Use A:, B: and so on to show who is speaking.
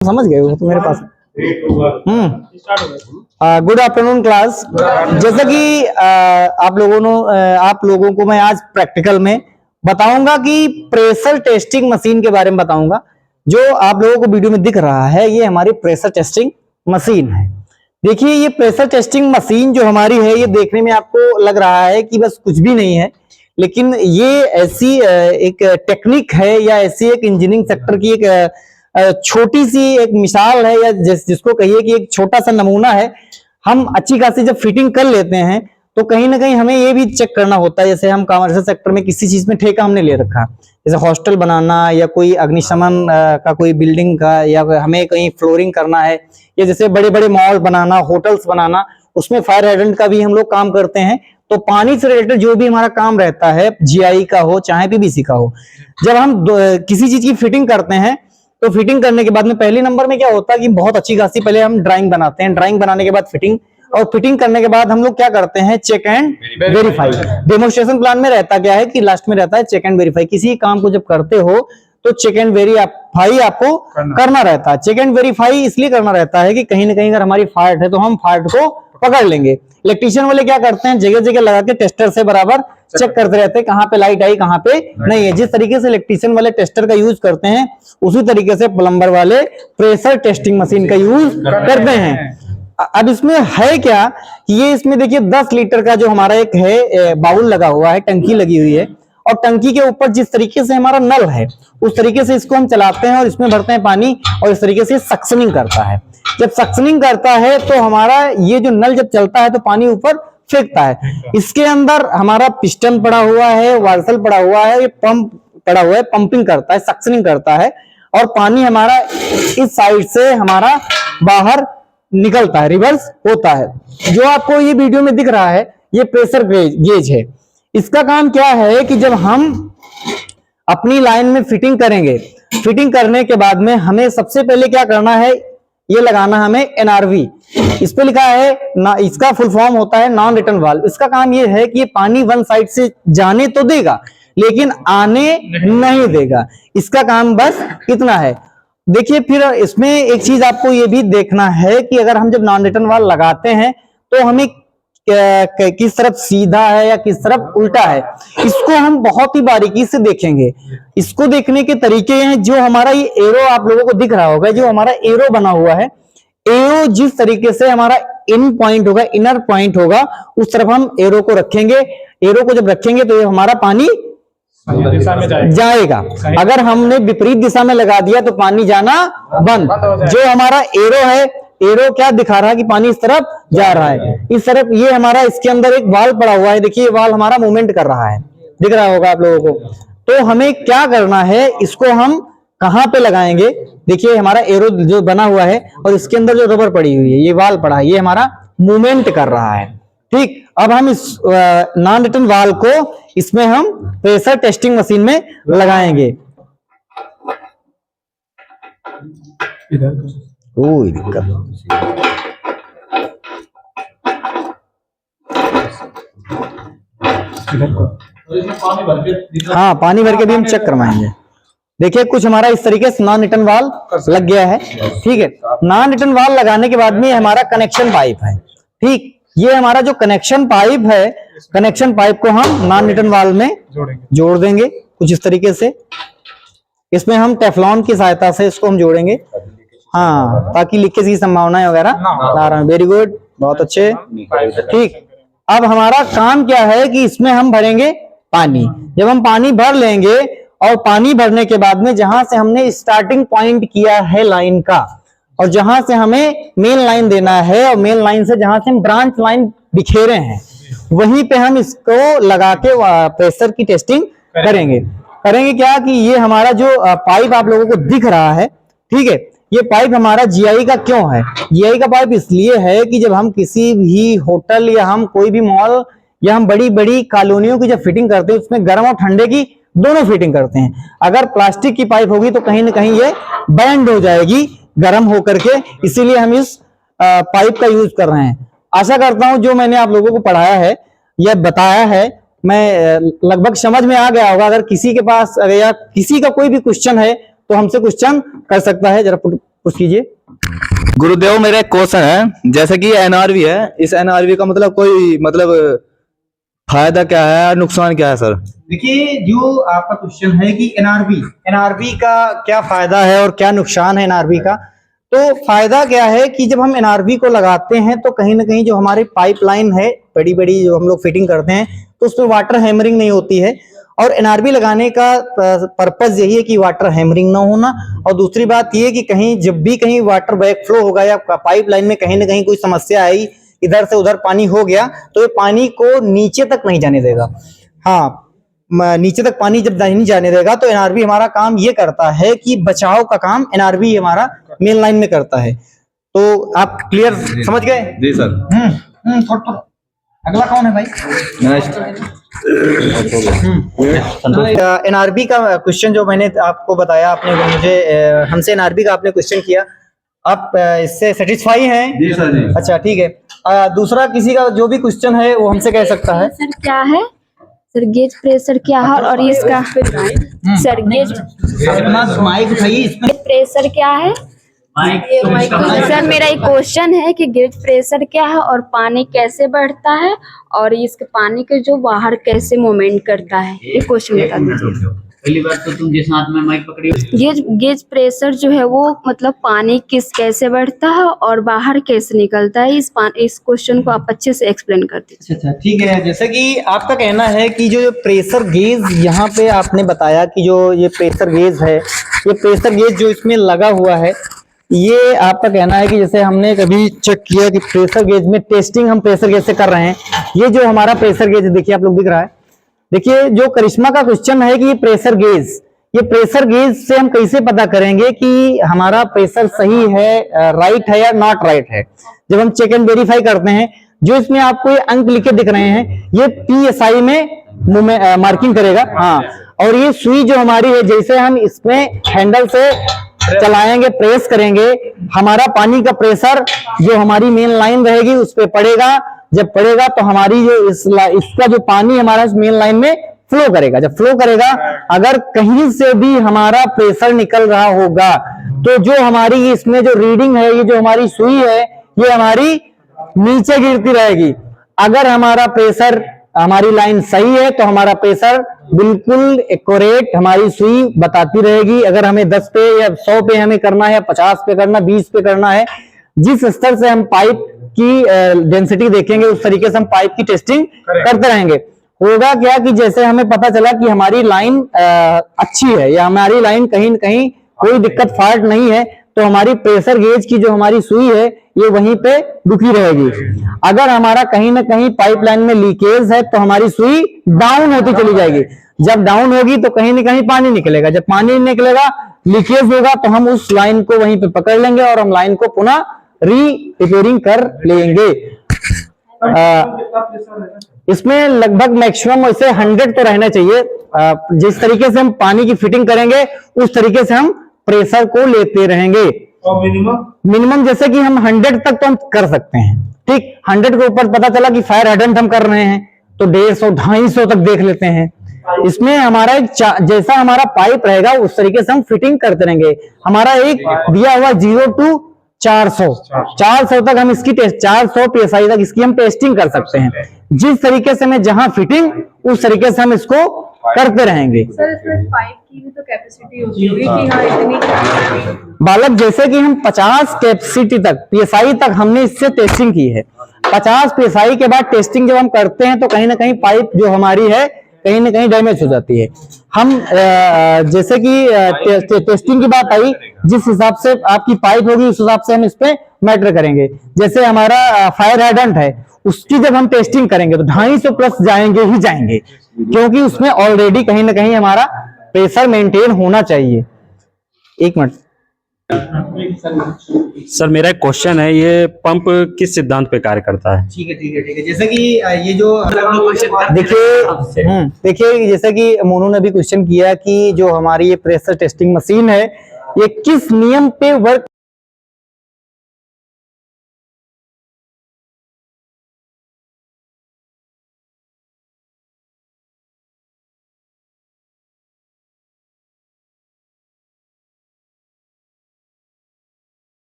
A: समझ गए हो तो मेरे पास। Good afternoon class. जैसा कि आप लोगों को मैं आज प्रैक्टिकल में बताऊंगा कि प्रेशर टेस्टिंग मशीन के बारे में बताऊंगा। जो आप लोगों को वीडियो में दिख रहा है ये हमारी प्रेशर टेस्टिंग मशीन है। देखिए ये प्रेशर टेस्टिंग मशीन जो हमारी है ये देखने में आपको लग रहा है कि बस कुछ भी नहीं है, लेकिन ये ऐसी एक टेक्निक है या ऐसी एक इंजीनियरिंग सेक्टर की एक छोटी सी एक मिसाल है, या जिसको कहिए कि एक छोटा सा नमूना है। हम अच्छी खासी जब फिटिंग कर लेते हैं तो कहीं ना कहीं हमें ये भी चेक करना होता है। जैसे हम कमर्शियल सेक्टर में किसी चीज में ठेका हमने ले रखा, जैसे हॉस्टल बनाना या कोई अग्निशमन का कोई बिल्डिंग का, या हमें कहीं फ्लोरिंग करना है, या जैसे बड़े बड़े मॉल बनाना, होटल्स बनाना, उसमें फायर हाइड्रेंट का भी हम लोग काम करते हैं। तो पानी से रिलेटेड जो भी हमारा काम रहता है, जीआई का हो चाहे पीवीसी का हो, जब हम किसी चीज की फिटिंग करते हैं तो फिटिंग करने के बाद में पहले नंबर में क्या होता है कि बहुत अच्छी खासी पहले हम ड्राइंग बनाते हैं, ड्राइंग बनाने के बाद फिटिंग, और फिटिंग करने के बाद हम लोग क्या करते हैं, check and verify. Demonstration plan में रहता क्या है कि लास्ट में रहता है चेक एंड वेरीफाई। किसी काम को जब करते हो तो चेक एंड वेरीफाई आपको करना रहता है। चेक एंड वेरीफाई इसलिए करना रहता है कि कहीं ना कहीं अगर हमारी फॉल्ट है तो हम फॉल्ट को पकड़ लेंगे। इलेक्ट्रीशियन वाले क्या करते हैं, जगह जगह लगा के टेस्टर से बराबर चेक करते रहते हैं कहां पे लाइट आई कहां पे नहीं है। जिस तरीके से इलेक्ट्रीशियन वाले टेस्टर का यूज करते हैं उसी तरीके से प्लम्बर वाले प्रेशर टेस्टिंग मशीन का यूज करते हैं। अब इसमें है क्या कि ये इसमें देखिए 10 लीटर का जो हमारा एक है बाउल लगा हुआ है, टंकी लगी हुई है, और टंकी के ऊपर जिस तरीके से हमारा नल है उस तरीके से इसको हम चलाते हैं और इसमें भरते हैं पानी, और इस तरीके से सक्शनिंग करता है। जब सक्शनिंग करता है तो हमारा ये जो नल जब चलता है तो पानी ऊपर फेंकता है। इसके अंदर हमारा पिस्टन पड़ा हुआ है, वाल्सल पड़ा हुआ है, ये पंप पड़ा हुआ है, पंपिंग करता है, सक्शनिंग करता है, और पानी हमारा इस साइड से हमारा बाहर निकलता है, रिवर्स होता है। जो आपको ये वीडियो में दिख रहा है ये प्रेशर गेज है। इसका काम क्या है कि जब हम अपनी लाइन में फिटिंग करेंगे, फिटिंग करने के बाद में हमें सबसे पहले क्या करना है, ये लगाना हमें एनआरवी। इस पे लिखा है ना, इसका फुल फॉर्म होता है नॉन रिटर्न वाल्व। इसका काम ये है कि ये पानी वन साइड से जाने तो देगा लेकिन आने नहीं देगा। इसका काम बस इतना है। देखिए फिर इसमें एक चीज आपको ये भी देखना है कि अगर हम जब नॉन रिटर्न वाल्व लगाते हैं तो हमें किस तरफ सीधा है या किस तरफ उल्टा है, इसको हम बहुत ही बारीकी से देखेंगे। इसको देखने के तरीके हैं, जो हमारा ये एरो आप लोगों को दिख रहा होगा, जो हमारा एरो बना हुआ है, एरो जिस तरीके से हमारा इन पॉइंट होगा, इनर पॉइंट होगा, उस तरफ हम एरो को रखेंगे। एरो को जब रखेंगे तो ये हमारा पानी दिशा में जाएगा। अगर हमने विपरीत दिशा में लगा दिया तो पानी जाना बंद। जो हमारा एरो है, एरो क्या दिखा रहा है कि पानी इस तरफ जा रहा है, इस तरफ। ये हमारा इसके अंदर एक वाल पड़ा हुआ है, देखिए वाल हमारा मूवमेंट कर रहा है, दिख रहा होगा आप लोगों को। तो हमें क्या करना है, इसको हम कहां पे लगाएंगे, देखिए हमारा एरो जो बना हुआ है और इसके अंदर जो रबर पड़ी हुई है, ये वाल पड़ा है, ये हमारा मूवमेंट कर रहा है। ठीक, अब हम इस नॉन रिटर्न वाल को इसमें हम प्रेशर टेस्टिंग मशीन में लगाएंगे। कोई दिक्कत हाँ, पानी भर के भी हम चेक करवाएंगे। देखिए कुछ हमारा इस तरीके से नॉन रिटर्न वाल लग गया है। ठीक है, नॉन रिटर्न वाल लगाने के बाद में हमारा कनेक्शन पाइप है। ठीक, ये हमारा जो कनेक्शन पाइप है, कनेक्शन पाइप को हम नॉन रिटर्न वाल में जोड़ देंगे कुछ इस तरीके से। इसमें हम टेफ्लॉन की सहायता से इसको हम जोड़ेंगे, हाँ, ताकि लीकेज की संभावना वगैरह ना रहे। वेरी गुड, बहुत अच्छे। ठीक, अब हमारा काम क्या है कि इसमें हम भरेंगे पानी। जब हम पानी भर लेंगे और पानी भरने के बाद में जहां से हमने स्टार्टिंग पॉइंट किया है लाइन का, और जहां से हमें मेन लाइन देना है, और मेन लाइन से जहां से हम ब्रांच लाइन बिखेरे हैं, वहीं पे हम इसको लगा के प्रेशर की टेस्टिंग करेंगे। क्या कि ये हमारा जो पाइप आप लोगों को दिख रहा है, ठीक है, ये पाइप हमारा जीआई का क्यों है? जीआई का पाइप इसलिए है कि जब हम किसी भी होटल या हम कोई भी मॉल या हम बड़ी बड़ी कॉलोनियों की जब फिटिंग करते हैं, उसमें गर्म और ठंडे की दोनों फिटिंग करते हैं। अगर प्लास्टिक की पाइप होगी तो कहीं ना कहीं ये बैंड हो जाएगी गर्म होकर के, इसीलिए हम इस पाइप का यूज कर रहे हैं। आशा करता हूं जो मैंने आप लोगों को पढ़ाया है या बताया है, मैं लगभग समझ में आ गया होगा। अगर किसी के पास या किसी का कोई भी क्वेश्चन है तो हमसे क्वेश्चन कर सकता है। जरा कुछ कीजिए।
B: गुरुदेव, मेरा एक क्वेश्चन है, जैसे कि एनआरवी है, इस एनआरवी का मतलब कोई मतलब फायदा क्या है और नुकसान क्या है सर?
A: देखिए, जो आपका क्वेश्चन है कि एनआरबी का क्या फायदा है और क्या नुकसान है एनआरबी का, तो फायदा क्या है कि जब हम एनआरबी को लगाते हैं तो कहीं ना कहीं जो हमारी पाइपलाइन है बड़ी बड़ी जो हम लोग फिटिंग करते हैं तो उसमें वाटर हैमरिंग नहीं होती है। और एनआरबी लगाने का पर्पज यही है कि वाटर हैमरिंग ना होना, और दूसरी बात ये कि कहीं जब भी कहीं वाटर बैक फ्लो होगा या पाइपलाइन में कहीं ना कहीं कोई समस्या आई, इधर से उधर पानी हो गया, तो ये पानी को नीचे तक नहीं जाने देगा। हाँ, नीचे तक पानी जब नहीं जाने देगा तो एनआरबी हमारा काम ये करता है कि बचाव का काम एनआरबी हमारा मेन लाइन में करता है। तो आप क्लियर समझ गए?
B: जी सर।
A: थोड़ा अगला कौन है भाई? एनआरबी का क्वेश्चन जो मैंने आपको बताया, आपने मुझे हमसे एनआरबी का आपने क्वेश्चन किया, आप इससे सेटिस्फाई हैं?
B: जी सर जी।
A: अच्छा ठीक है। दूसरा किसी का जो भी क्वेश्चन है वो हमसे कह सकता है।
C: सर क्या है सर, गेज प्रेशर क्या है और इसका सर गेज
A: माइक उठाइए, इसमें
C: प्रेशर क्या है सर? मेरा एक क्वेश्चन है कि गेज प्रेशर क्या है और पानी कैसे बढ़ता है और इसके पानी के जो बाहर कैसे मूवमेंट करता है, ये क्वेश्चन बता दीजिए।
D: पहली बार तो तुम जिस हाथ में माइक पकड़ी
C: गेज प्रेशर जो है वो मतलब पानी कैसे बढ़ता है और बाहर कैसे निकलता है, इस क्वेश्चन को आप अच्छे से एक्सप्लेन कर दीजिए।
A: अच्छा ठीक है। जैसे कि आपका कहना है कि जो प्रेशर गेज यहाँ पे आपने बताया कि जो ये प्रेशर गेज है, ये प्रेशर गेज जो इसमें लगा हुआ है, ये आपका कहना है कि जैसे हमने कभी चेक किया कि प्रेशर गेज में टेस्टिंग हम प्रेशर गेज से कर रहे हैं। ये जो हमारा प्रेशर गेज देखिए आप लोग दिख रहा है, देखिए जो करिश्मा का क्वेश्चन है कि ये प्रेशर गेज से हम कैसे पता करेंगे कि हमारा प्रेशर सही है, राइट है या नॉट राइट है। जब हम चेक एंड वेरीफाई करते हैं, जो इसमें आपको ये अंक लिखे दिख रहे हैं, ये PSI में मार्किंग करेगा। हाँ, और ये सुई जो हमारी है, जैसे हम इसमें हैंडल से चलाएंगे, प्रेस करेंगे, हमारा पानी का प्रेशर जो हमारी मेन लाइन रहेगी उस पर पड़ेगा। जब पड़ेगा तो हमारी जो इसका जो पानी हमारा मेन लाइन में फ्लो करेगा। जब फ्लो करेगा, अगर कहीं से भी हमारा प्रेशर निकल रहा होगा तो जो हमारी इसमें जो रीडिंग है, ये जो हमारी सुई है, ये हमारी नीचे गिरती रहेगी। अगर हमारा प्रेशर, हमारी लाइन सही है तो हमारा प्रेशर बिल्कुल एक्यूरेट हमारी सुई बताती रहेगी। अगर हमें 10 पे या 100 पे हमें करना है, 50 पे करना, 20 पे करना है, जिस स्तर से हम पाइप की डेंसिटी देखेंगे उस तरीके से हम पाइप की टेस्टिंग करते रहेंगे। होगा क्या कि जैसे हमें पता चला कि हमारी लाइन अच्छी है या हमारी लाइन कहीं न कहीं कोई दिक्कत फॉल्ट नहीं है, तो हमारी प्रेशर गेज की जो हमारी सुई है ये वहीं पे रुकी रहेगी। अगर हमारा कहीं ना कहीं पाइपलाइन में लीकेज है तो हमारी सुई डाउन होती चली जाएगी। जब डाउन होगी तो कहीं ना कहीं पानी निकलेगा, जब पानी निकलेगा, लीकेज होगा, तो हम उस लाइन को वहीं पे पकड़ लेंगे और हम लाइन को पुनः रिपेयरिंग कर लेंगे। इसमें लगभग मैक्सिमम वैसे 100 तो रहना चाहिए। जिस तरीके से हम पानी की फिटिंग करेंगे उस तरीके से हम प्रेशर को लेते रहेंगे।
E: और
A: मिनिमम जैसे कि हम 100 तक तो हम कर सकते हैं। ठीक, 100 के ऊपर पता चला कि फायर हाइड्रेंट हम कर रहे हैं तो 150, 250 तक देख लेते हैं। इसमें हमारा एक जैसा हमारा पाइप रहेगा उस तरीके से हम फिटिंग करते रहेंगे। हमारा एक दिया हुआ 0 to 400 तक हम इसकी 400 PSI तक इसकी हम टेस्टिंग कर सकते हैं। जिस तरीके से मैं जहां फिटिंग उस तरीके से हम इसको करते रहेंगे।
F: सर इसमें पाइप की भी तो कैपेसिटी होती होगी कि हाँ इतनी
A: बालक, जैसे कि हम 50 कैपेसिटी तक PSI तक हमने इससे टेस्टिंग की है। 50 PSI के बाद टेस्टिंग जब हम करते हैं तो कहीं ना कहीं पाइप जो हमारी है कहीं ना कहीं डैमेज हो जाती है। हम जैसे कि टेस्टिंग की बात आई, जिस हिसाब से आपकी पाइप होगी उस हिसाब से हम इस पे मैटर करेंगे। जैसे हमारा फायर हाइड्रेंट है, उसकी जब हम टेस्टिंग करेंगे तो 250 प्लस जाएंगे ही जाएंगे, क्योंकि उसमें ऑलरेडी कहीं ना कहीं हमारा प्रेशर मेंटेन होना चाहिए। एक मिनट
E: सर, मेरा एक क्वेश्चन है, ये पंप किस सिद्धांत पे कार्य करता है?
A: ठीक है। जैसे कि ये जो देखिए जैसे कि मोनू ने भी क्वेश्चन किया कि जो हमारी ये प्रेशर टेस्टिंग मशीन है ये किस नियम पे वर्क